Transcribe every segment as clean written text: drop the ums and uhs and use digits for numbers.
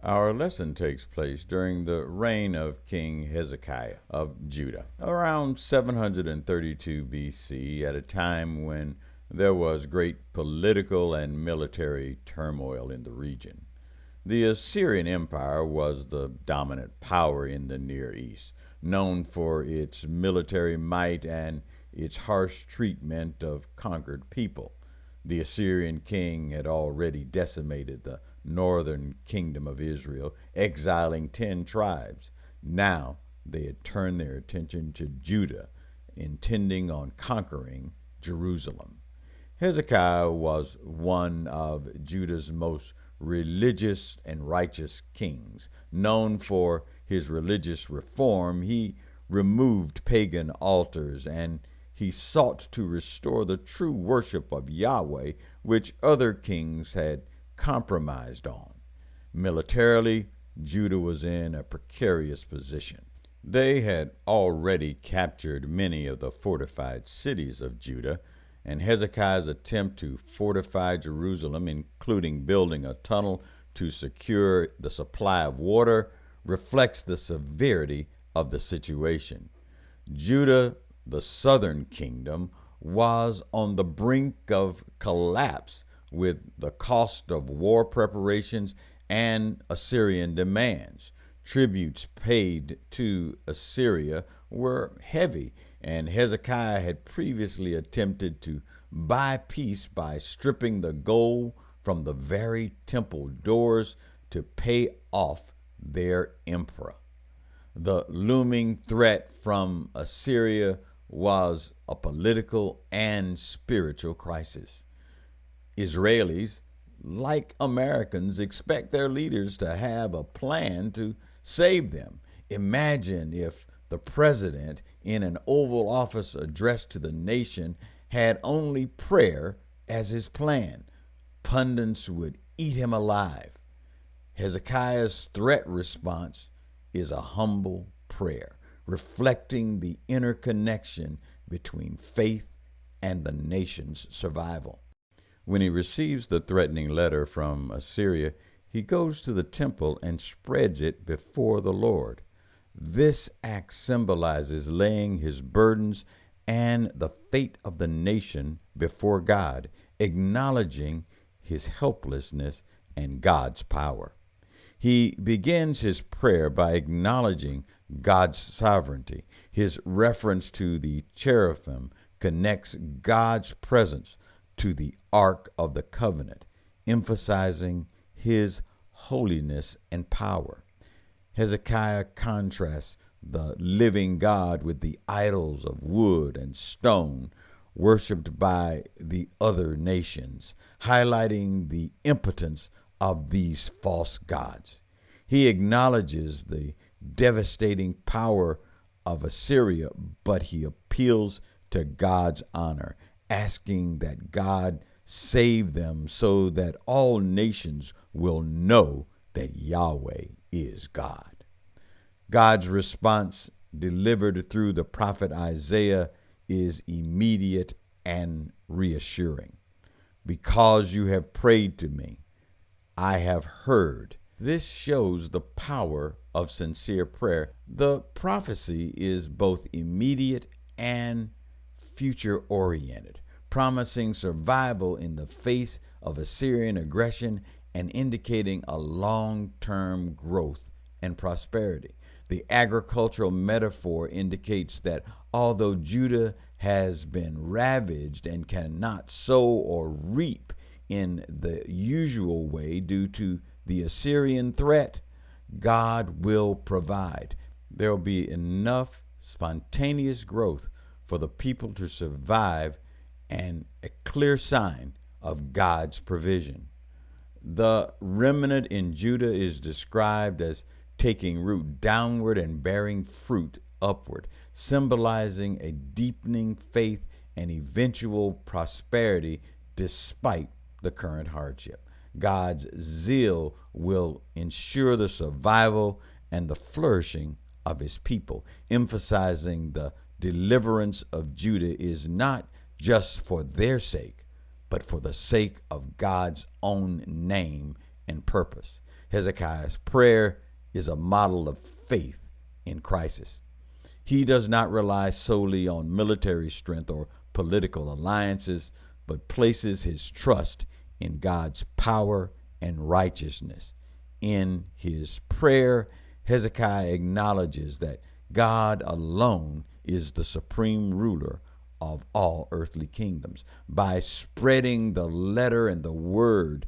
Our lesson takes place during the reign of King Hezekiah of Judah, around 732 BC, at a time when there was great political and military turmoil in the region. The Assyrian Empire was the dominant power in the Near East, known for its military might and its harsh treatment of conquered people. The Assyrian king had already decimated the northern kingdom of Israel, exiling 10 tribes. Now they had turned their attention to Judah, intending on conquering Jerusalem. Hezekiah was one of Judah's most religious and righteous kings. Known for his religious reform, he removed pagan altars and he sought to restore the true worship of Yahweh, which other kings had compromised on. Militarily, Judah was in a precarious position. They had already captured many of the fortified cities of Judah, and Hezekiah's attempt to fortify Jerusalem, including building a tunnel to secure the supply of water, reflects the severity of the situation. Judah, the southern kingdom, was on the brink of collapse with the cost of war preparations and Assyrian demands. Tributes paid to Assyria were heavy, and Hezekiah had previously attempted to buy peace by stripping the gold from the very temple doors to pay off their emperor. The looming threat from Assyria was a political and spiritual crisis. Israelis, like Americans, expect their leaders to have a plan to save them. Imagine if the president, in an Oval Office address to the nation, had only prayer as his plan. Pundits would eat him alive. Hezekiah's threat response is a humble prayer, reflecting the interconnection between faith and the nation's survival. When he receives the threatening letter from Assyria, he goes to the temple and spreads it before the Lord. This act symbolizes laying his burdens and the fate of the nation before God, acknowledging his helplessness and God's power. He begins his prayer by acknowledging God's sovereignty. His reference to the cherubim connects God's presence to the Ark of the Covenant, emphasizing his holiness and power. Hezekiah contrasts the living God with the idols of wood and stone worshipped by the other nations, highlighting the impotence of these false gods. He acknowledges the devastating power of Assyria, but he appeals to God's honor, asking that God save them so that all nations will know that Yahweh is God. God's response, delivered through the prophet Isaiah, is immediate and reassuring. Because you have prayed to me, I have heard. This shows the power of sincere prayer. The prophecy is both immediate and future-oriented, promising survival in the face of Assyrian aggression and indicating a long-term growth and prosperity. The agricultural metaphor indicates that although Judah has been ravaged and cannot sow or reap in the usual way due to the Assyrian threat, God will provide. There will be enough spontaneous growth for the people to survive, and a clear sign of God's provision. The remnant in Judah is described as taking root downward and bearing fruit upward, symbolizing a deepening faith and eventual prosperity despite the current hardship. God's zeal will ensure the survival and the flourishing of his people, emphasizing the deliverance of Judah is not just for their sake, but for the sake of God's own name and purpose. Hezekiah's prayer is a model of faith in crisis. He does not rely solely on military strength or political alliances, but places his trust in God's power and righteousness. In his prayer, Hezekiah acknowledges that God alone is the supreme ruler of all earthly kingdoms. By spreading the letter and the word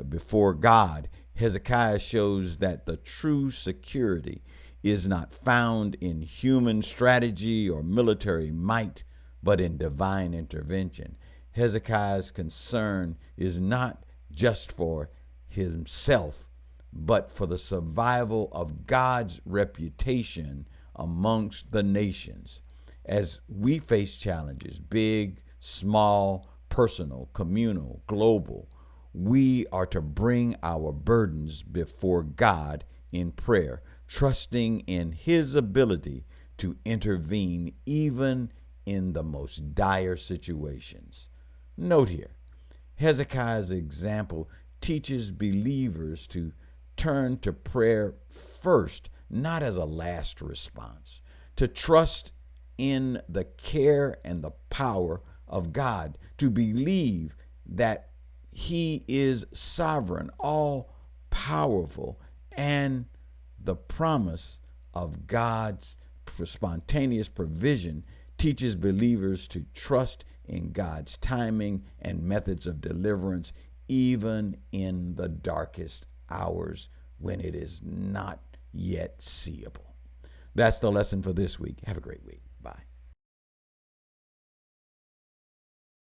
before God, Hezekiah shows that the true security is not found in human strategy or military might, but in divine intervention. Hezekiah's concern is not just for himself, but for the survival of God's reputation amongst the nations. As we face challenges, big, small, personal, communal, global, we are to bring our burdens before God in prayer, trusting in his ability to intervene even in the most dire situations. Note here, Hezekiah's example teaches believers to turn to prayer first, not as a last response, to trust in the care and the power of God, to believe that he is sovereign, all powerful, and the promise of God's spontaneous provision teaches believers to trust in God's timing and methods of deliverance, even in the darkest hours when it is not yet seeable. That's the lesson for this week. Have a great week. Bye.